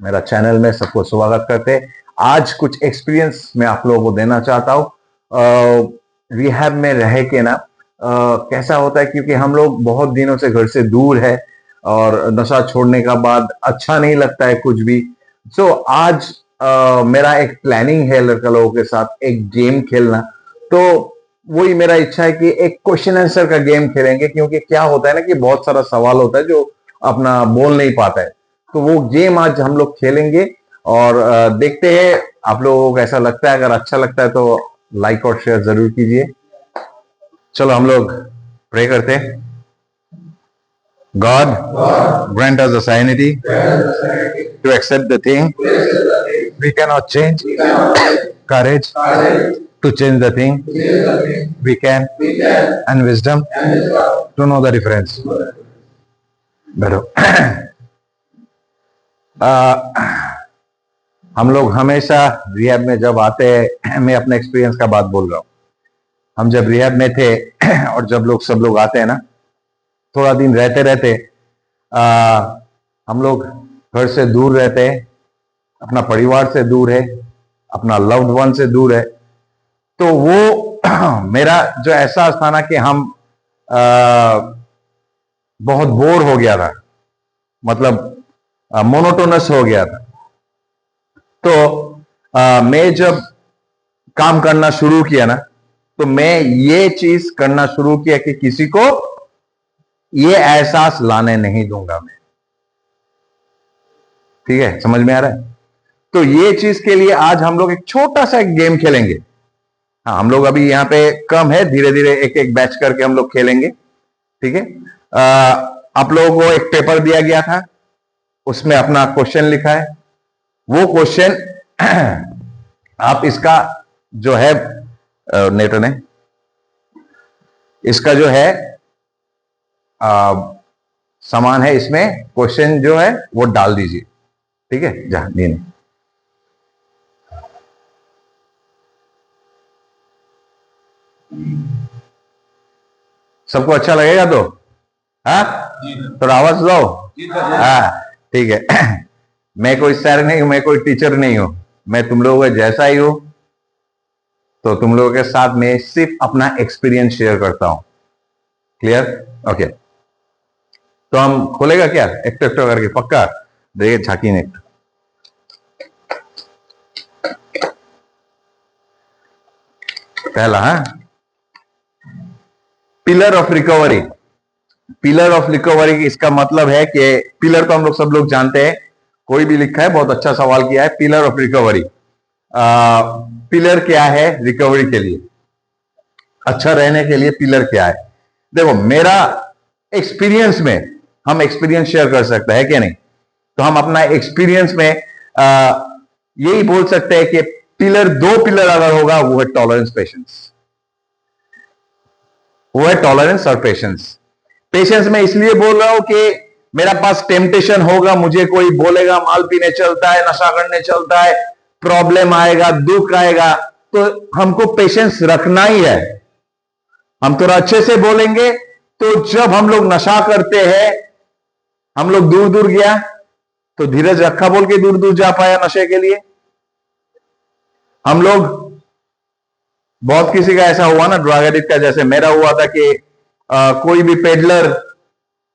मेरा चैनल में सबको स्वागत करते। आज कुछ एक्सपीरियंस मैं आप लोगों को देना चाहता हूँ रिहैब में रह के ना। कैसा होता है, क्योंकि हम लोग बहुत दिनों से घर से दूर है और नशा छोड़ने का बाद अच्छा नहीं लगता है कुछ भी। सो आज मेरा एक प्लानिंग है लड़का लोगों के साथ एक गेम खेलना। तो वही मेरा इच्छा है कि एक क्वेश्चन आंसर का गेम खेलेंगे, क्योंकि क्या होता है ना कि बहुत सारा सवाल होता है जो अपना बोल नहीं पाता है। तो वो गेम आज हम लोग खेलेंगे और देखते हैं आप लोगों को कैसा लगता है। अगर अच्छा लगता है तो लाइक और शेयर जरूर कीजिए। चलो हम लोग प्रे करते हैं। God, grant us the sanity to accept the thing we cannot change, courage to change the thing we can, and wisdom to know the difference. हम लोग हमेशा रिहैब में जब आते हैं, मैं अपने एक्सपीरियंस का बात बोल रहा हूँ। हम जब रिहैब में थे और जब सब लोग आते हैं ना, थोड़ा दिन रहते रहते हम लोग घर से दूर रहते हैं, अपना परिवार से दूर है, अपना लव्ड वन से दूर है। तो वो मेरा जो एहसास था ना कि हम बहुत बोर हो गया था, मतलब मोनोटोनस हो गया था। तो मैं जब काम करना शुरू किया ना, तो मैं ये चीज करना शुरू किया कि किसी को ये एहसास लाने नहीं दूंगा मैं। ठीक है, समझ में आ रहा है? तो ये चीज के लिए आज हम लोग एक छोटा सा गेम खेलेंगे। हाँ, हम लोग अभी यहाँ पे कम है, धीरे धीरे एक एक बैच करके हम लोग खेलेंगे। ठीक है, आप लोगों को एक पेपर दिया गया था, उसमें अपना क्वेश्चन लिखा है। वो क्वेश्चन आप इसका जो है नेटर ने इसका जो है सामान है, इसमें क्वेश्चन जो है वो डाल दीजिए। ठीक है, जा नहीं सबको अच्छा लगेगा तो हाँ, थोड़ा आवाज दो। हाँ ठीक है। मैं कोई सर नहीं हूं, मैं कोई टीचर नहीं हूं, मैं तुम लोगों के जैसा ही हूं। तो तुम लोगों के साथ मैं सिर्फ अपना एक्सपीरियंस शेयर करता हूं। क्लियर? ओके, तो हम खोलेगा क्या एक तो करके? पक्का देखिए, झांकी ने पहला। हाँ, pillar of recovery. Pillar of recovery इसका मतलब है कि पिलर तो हम लोग सब लोग जानते हैं, कोई भी लिखा है, बहुत अच्छा सवाल किया है। पिलर ऑफ रिकवरी, पिलर क्या है रिकवरी के लिए, अच्छा रहने के लिए पिलर क्या है? देखो, मेरा एक्सपीरियंस में हम एक्सपीरियंस शेयर कर सकते हैं क्या नहीं? तो हम अपना एक्सपीरियंस में यही बोल सकते हैं कि पिलर, दो पिलर अगर होगा वो है टॉलरेंस, पेशेंस। वो है टॉलरेंस और पेशेंस। पेशेंस में इसलिए बोल रहा हूं कि मेरा पास टेम्पटेशन होगा, मुझे कोई बोलेगा माल पीने चलता है, नशा करने चलता है, प्रॉब्लम आएगा, दुख आएगा, तो हमको पेशेंस रखना ही है। हम थोड़ा अच्छे से बोलेंगे। तो जब हम लोग नशा करते हैं, हम लोग दूर दूर गया तो धीरज रखा बोल के दूर दूर जा पाया नशे के लिए। हम लोग, बहुत किसी का ऐसा हुआ ना ड्रग एडिक्ट का, जैसे मेरा हुआ था कि कोई भी पेडलर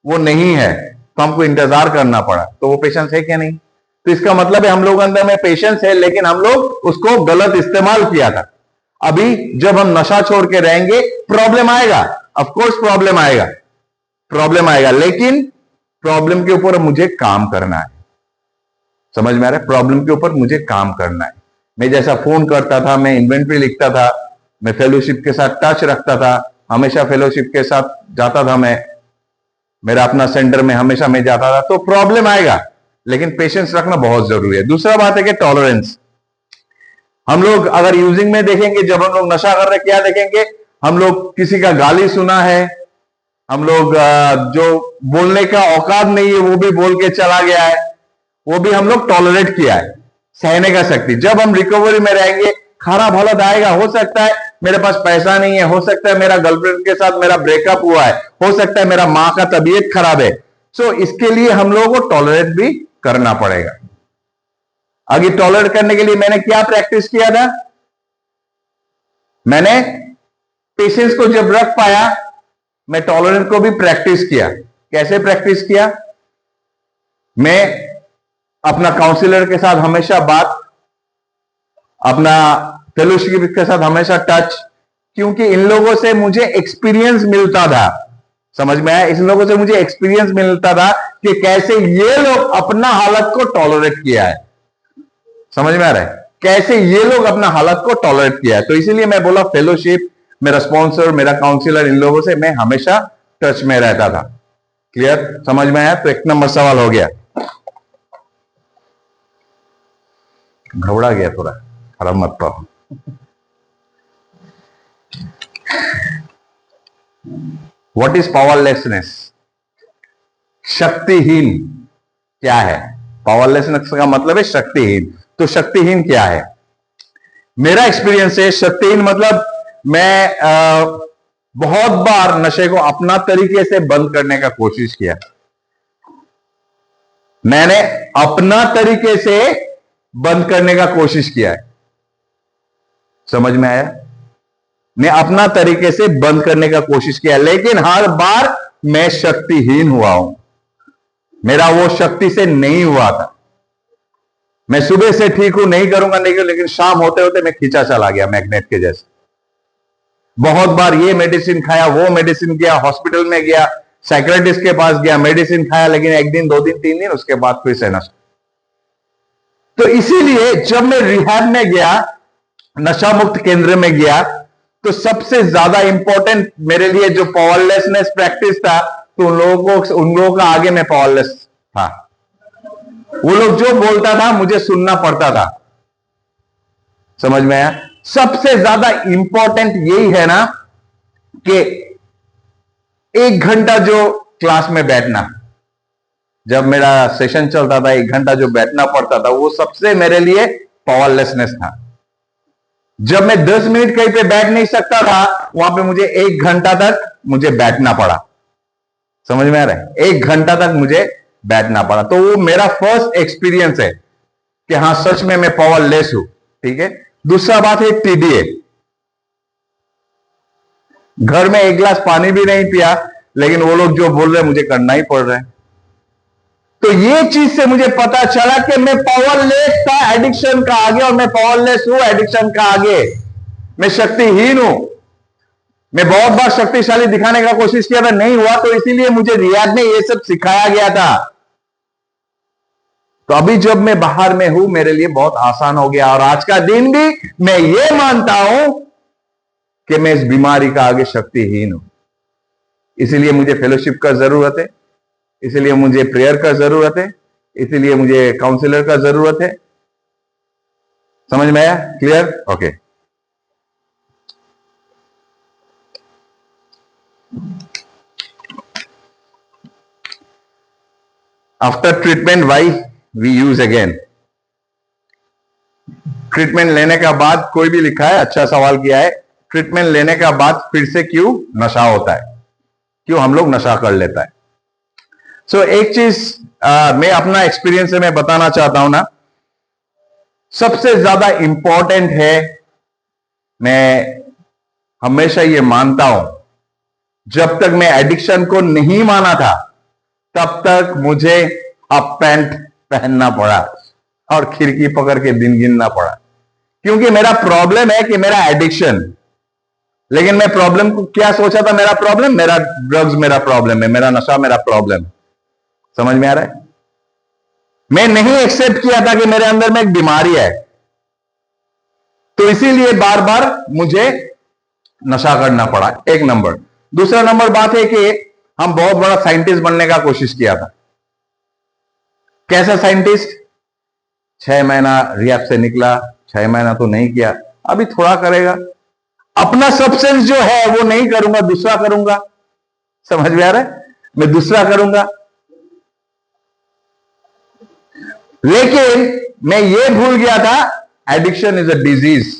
वो नहीं है तो हमको इंतजार करना पड़ा। तो वो पेशेंस है क्या नहीं? तो इसका मतलब है हम लोग अंदर में पेशेंस है, लेकिन हम लोग उसको गलत इस्तेमाल किया था। अभी जब हम नशा छोड़ के रहेंगे, प्रॉब्लम आएगा, ऑफ कोर्स प्रॉब्लम आएगा, प्रॉब्लम आएगा, लेकिन प्रॉब्लम के ऊपर मुझे काम करना है। समझ में आ रहा है? प्रॉब्लम के ऊपर मुझे काम करना है। मैं जैसा फोन करता था, मैं इन्वेंट्री लिखता था, मैं फेलोशिप के साथ टच रखता था, हमेशा फेलोशिप के साथ जाता था, मैं मेरा अपना सेंटर में हमेशा मैं जाता था। तो प्रॉब्लम आएगा, लेकिन पेशेंस रखना बहुत जरूरी है। दूसरा बात है कि टॉलरेंस। हम लोग अगर यूजिंग में देखेंगे, जब हम लोग नशा कर रहे क्या देखेंगे? हम लोग किसी का गाली सुना है, हम लोग जो बोलने का औकात नहीं है वो भी बोल के चला गया है, वो भी हम लोग टॉलरेट किया है, सहने का शक्ति। जब हम रिकवरी में रहेंगे, खराब हालत आएगा, हो सकता है मेरे पास पैसा नहीं है, हो सकता है मेरा गर्लफ्रेंड के साथ मेरा ब्रेकअप हुआ है, हो सकता है मेरा माँ का तबीयत खराब है। सो इसके लिए हम लोगों को टॉलरेट भी करना पड़ेगा। आगे टॉलरेट करने के लिए मैंने क्या प्रैक्टिस किया था? मैंने पेशेंस को जब रख पाया, मैं टॉलरेंस को भी प्रैक्टिस किया। कैसे प्रैक्टिस किया? मैं अपना काउंसलर के साथ हमेशा बात, अपना फेलोशिप के साथ हमेशा टच, क्योंकि इन लोगों से मुझे एक्सपीरियंस मिलता था। समझ में आया? इन लोगों से मुझे एक्सपीरियंस मिलता था कि कैसे ये लोग अपना हालत को टॉलरेट किया है। समझ में आ रहा है? कैसे ये लोग अपना हालत को टॉलरेट किया है। तो इसीलिए मैं बोला फेलोशिप, मेरा स्पॉन्सर, मेरा काउंसलर, इन लोगों से मैं हमेशा टच में रहता था। क्लियर? समझ में आया? तो एक नंबर सवाल हो गया। घबरा गया थोड़ा, खराब मत पाओ। What is powerlessness? शक्तिहीन क्या है? पावरलेसनेस का मतलब है शक्तिहीन। तो शक्तिहीन क्या है? मेरा एक्सपीरियंस है, शक्तिहीन मतलब मैं बहुत बार नशे को अपना तरीके से बंद करने का कोशिश किया। मैंने अपना तरीके से बंद करने का कोशिश किया है। समझ में आया? मैं अपना तरीके से बंद करने का कोशिश किया, लेकिन हर बार मैं शक्तिहीन हुआ हूं। मेरा वो शक्ति से नहीं हुआ था। मैं सुबह से ठीक हूं, नहीं करूंगा, लेकिन शाम होते होते मैं खींचा चला गया मैग्नेट के जैसे। बहुत बार ये मेडिसिन खाया, वो मेडिसिन किया, हॉस्पिटल में गया, साइकियाट्रिस्ट के पास गया, मेडिसिन खाया, लेकिन एक दिन, 2 दिन, 3 दिन, उसके बाद फिर से नशा। तो इसीलिए जब मैं रिहैब में गया, नशा मुक्त केंद्र में गया, तो सबसे ज्यादा इंपॉर्टेंट मेरे लिए जो पावरलेसनेस प्रैक्टिस था, तो उन लोगों का आगे मैं पावरलेस था। वो लोग जो बोलता था मुझे सुनना पड़ता था। समझ में आया? सबसे ज्यादा इंपॉर्टेंट यही है ना कि 1 घंटा जो क्लास में बैठना, जब मेरा सेशन चलता था, 1 घंटा जो बैठना पड़ता था, वो सबसे मेरे लिए पावरलेसनेस था। जब मैं 10 मिनट कहीं पे बैठ नहीं सकता था, वहां पे मुझे 1 घंटा तक मुझे बैठना पड़ा। समझ में आ रहा है? 1 घंटा तक मुझे बैठना पड़ा। तो वो मेरा फर्स्ट एक्सपीरियंस है कि हां, सच में मैं पावरलेस हूं। ठीक है? दूसरा बात है टीडीए। घर में 1 गिलास पानी भी नहीं पिया, लेकिन वो लोग जो बोल रहे हैं मुझे करना ही पड़ रहा है। तो ये चीज से मुझे पता चला कि मैं पावरलेस था एडिक्शन का आगे, और मैं पावरलेस हूं एडिक्शन का आगे। मैं शक्तिहीन हूं। मैं बहुत बार शक्तिशाली दिखाने का कोशिश किया था, नहीं हुआ। तो इसीलिए मुझे रियाज में ये सब सिखाया गया था। तो अभी जब मैं बाहर में हूं, मेरे लिए बहुत आसान हो गया। और आज का दिन भी मैं ये मानता हूं कि मैं इस बीमारी का आगे शक्तिहीन हूं। इसीलिए मुझे फेलोशिप का जरूरत है, इसीलिए मुझे प्रेयर का जरूरत है, इसीलिए मुझे काउंसलर का जरूरत है। समझ में आया? Clear? Okay. After treatment why we use again? Treatment लेने का बाद, कोई भी लिखा है, अच्छा सवाल किया है, ट्रीटमेंट लेने का बाद फिर से क्यों नशा होता है, क्यों हम लोग नशा कर लेता है? सो एक चीज मैं अपना एक्सपीरियंस से मैं बताना चाहता हूं ना, सबसे ज्यादा इंपॉर्टेंट है, मैं हमेशा ये मानता हूं, जब तक मैं एडिक्शन को नहीं माना था, तब तक मुझे अप पैंट पहनना पड़ा और खिड़की पकड़ के दिन गिनना पड़ा। क्योंकि मेरा प्रॉब्लम है कि मेरा एडिक्शन, लेकिन मैं प्रॉब्लम को क्या सोचा था? मेरा प्रॉब्लम, मेरा ड्रग्स मेरा प्रॉब्लम है, मेरा नशा मेरा प्रॉब्लम है। समझ में आ रहा है? मैं नहीं एक्सेप्ट किया था कि मेरे अंदर में एक बीमारी है। तो इसीलिए बार बार मुझे नशा करना पड़ा। एक नंबर। दूसरा नंबर बात है कि हम बहुत बड़ा साइंटिस्ट बनने का कोशिश किया था। कैसा साइंटिस्ट? 6 महीना रिहैब से निकला, 6 महीना तो नहीं किया, अभी थोड़ा करेगा, अपना सब्सटेंस जो है वो नहीं करूंगा, दूसरा करूंगा। समझ में आ रहा है? मैं दूसरा करूंगा। लेकिन मैं ये भूल गया था, एडिक्शन इज अ डिजीज।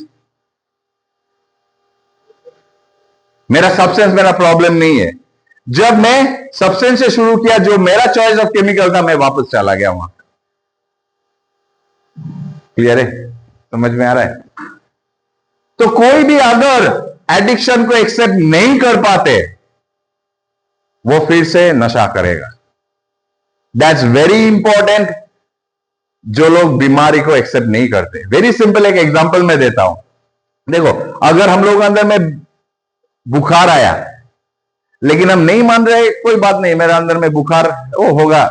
मेरा सब्सटेंस मेरा प्रॉब्लम नहीं है। जब मैं सब्सटेंस से शुरू किया, जो मेरा चॉइस ऑफ केमिकल था, मैं वापस चला गया वहां। क्लियर है? समझ में आ रहा है? तो कोई भी अगर एडिक्शन को एक्सेप्ट नहीं कर पाते, वो फिर से नशा करेगा। That's very important. जो लोग बीमारी को एक्सेप्ट नहीं करते, वेरी सिंपल एक एग्जांपल मैं देता हूं। देखो, अगर हम लोग अंदर में बुखार आया, लेकिन हम नहीं मान रहे, कोई बात नहीं, मेरे अंदर में बुखार वो होगा,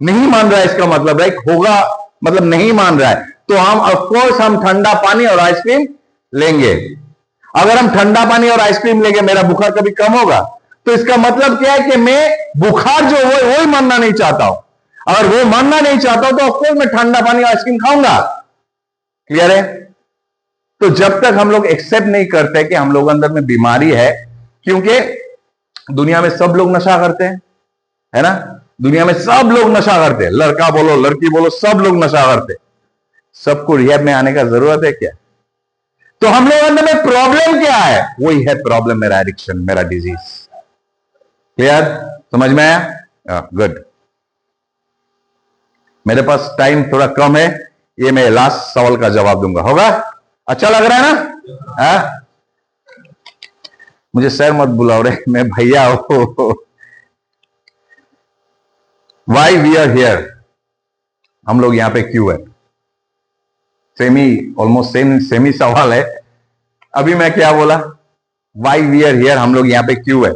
नहीं मान रहा है, इसका मतलब राइट, होगा मतलब नहीं मान रहा है, तो हम ऑफकोर्स हम ठंडा पानी और आइसक्रीम लेंगे। अगर हम ठंडा पानी और आइसक्रीम लेंगे, मेरा बुखार कभी कम होगा? तो इसका मतलब क्या है कि मैं बुखार जो हो वही मानना नहीं चाहता हूं। अगर वो मानना नहीं चाहता हूं तो ऑफकोर्स मैं ठंडा पानी और आइसक्रीम खाऊंगा। क्लियर है? तो जब तक हम लोग एक्सेप्ट नहीं करते कि हम लोग अंदर में बीमारी है, क्योंकि दुनिया में सब लोग नशा करते हैं, है ना? दुनिया में सब लोग नशा करते हैं, लड़का बोलो लड़की बोलो, सब लोग नशा करते हैं। सबको रिहैब में आने का जरूरत है क्या? तो हम लोग अंदर में प्रॉब्लम क्या है? वही है प्रॉब्लम, मेरा एडिक्शन, मेरा डिजीज। क्लियर? समझ में आया? गुड। मेरे पास टाइम थोड़ा कम है, ये मैं लास्ट सवाल का जवाब दूंगा। होगा? अच्छा लग रहा है ना? मुझे सर मत बुलाओ रे, मैं भैया हूं। वाई वी आर हियर, हम लोग यहां पे क्यों है? ऑलमोस्ट सेम ही सवाल है। अभी मैं क्या बोला? वाई वी आर हियर, हम लोग यहां पे क्यों है?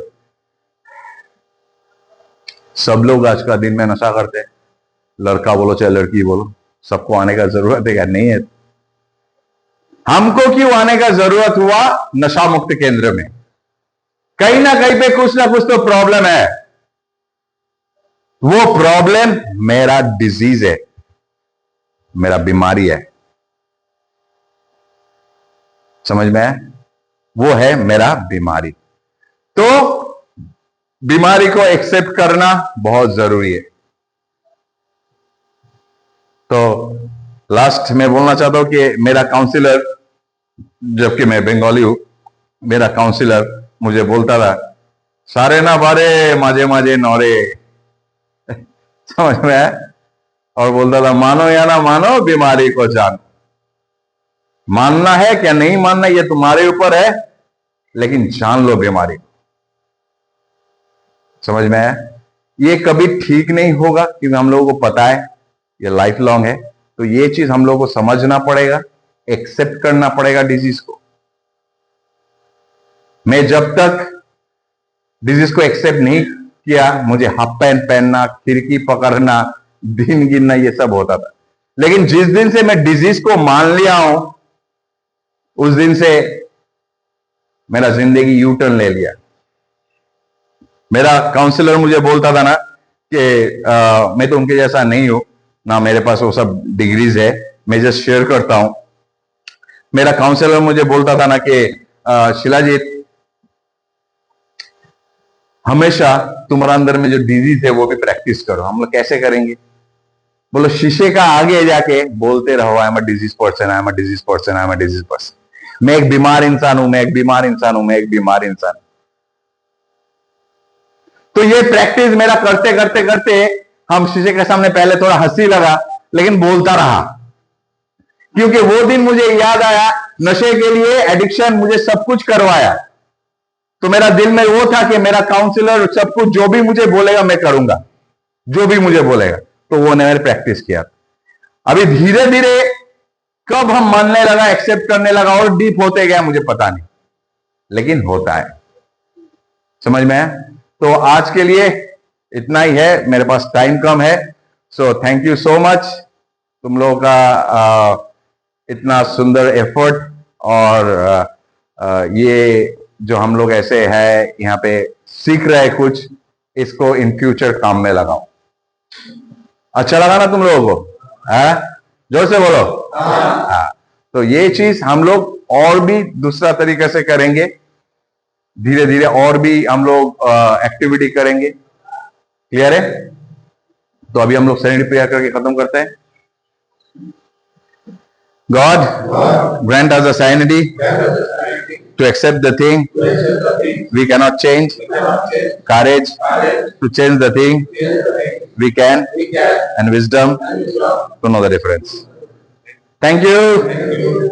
सब लोग आज का दिन में नशा करते हैं, लड़का बोलो चाहे लड़की बोलो, सबको आने का जरूरत है क्या? नहीं है। हमको क्यों आने का जरूरत हुआ नशा मुक्त केंद्र में? कहीं ना कहीं पे कुछ ना कुछ तो प्रॉब्लम है। वो प्रॉब्लम मेरा डिजीज है, मेरा बीमारी है। समझ में है? वो है मेरा बीमारी। तो बीमारी को एक्सेप्ट करना बहुत जरूरी है। तो लास्ट में बोलना चाहता हूं कि मेरा काउंसलर, जबकि मैं बंगाली हूं, मेरा काउंसलर मुझे बोलता था, सारे ना बारे माजे माजे नौरे। समझ में है? और बोलता था, मानो या ना मानो बीमारी को जानो। मानना है क्या नहीं मानना ये तुम्हारे ऊपर है, लेकिन जान लो बीमारी। समझ में है? ये कभी ठीक नहीं होगा, क्योंकि हम लोगों को पता है ये लाइफ लॉन्ग है। तो ये चीज हम लोगों को समझना पड़ेगा, एक्सेप्ट करना पड़ेगा डिजीज को। मैं जब तक डिजीज को एक्सेप्ट नहीं किया, मुझे हाफ पैंट पहनना, खिड़की पकड़ना, दिन गिनना, ये सब होता था। लेकिन जिस दिन से मैं डिजीज को मान लिया हूं, उस दिन से मेरा जिंदगी यू टर्न ले लिया। मेरा काउंसलर मुझे बोलता था ना कि मैं तो उनके जैसा नहीं हूं ना, मेरे पास वो सब डिग्रीज है, मैं जस्ट शेयर करता हूं। मेरा काउंसलर मुझे बोलता था ना कि शिलाजीत, हमेशा तुम्हारा अंदर में जो डिजीज है वो भी प्रैक्टिस करो। हम लोग कैसे करेंगे? बोलो शीशे का आगे जाके बोलते रहो, I am a disease person, I am a disease person, I am a disease person. मैं एक बीमार इंसान हूं, मैं एक बीमार इंसान हूं, मैं एक बीमार इंसान। तो ये प्रैक्टिस मेरा करते करते करते हम शीशे के सामने पहले थोड़ा हंसी लगा, लेकिन बोलता रहा, क्योंकि वो दिन मुझे याद आया, नशे के लिए एडिक्शन मुझे सब कुछ करवाया। तो मेरा दिल में वो था कि मेरा काउंसलर सब कुछ जो भी मुझे बोलेगा मैं करूंगा, जो भी मुझे बोलेगा। तो वो मैंने प्रैक्टिस किया। अभी धीरे धीरे कब हम मानने लगा, एक्सेप्ट करने लगा और डीप होते गया, मुझे पता नहीं, लेकिन होता है। समझ में है? तो आज के लिए इतना ही है, मेरे पास टाइम कम है। So thank you so much तुम लोगों का इतना सुंदर एफर्ट, और ये जो हम लोग ऐसे है यहाँ पे सीख रहे कुछ, इसको इन फ्यूचर काम में लगाओ। अच्छा लगा ना तुम लोगों को? जोर से बोलो। हाँ। तो ये चीज हम लोग और भी दूसरा तरीके से करेंगे, धीरे धीरे और भी हम लोग एक्टिविटी करेंगे। क्लियर है? तो अभी हम लोग सेरेनिटी प्रेयर करके खत्म करते हैं। God grant us a serenity to accept the thing we cannot change, courage to change the thing we can, and wisdom to know the difference. Thank you.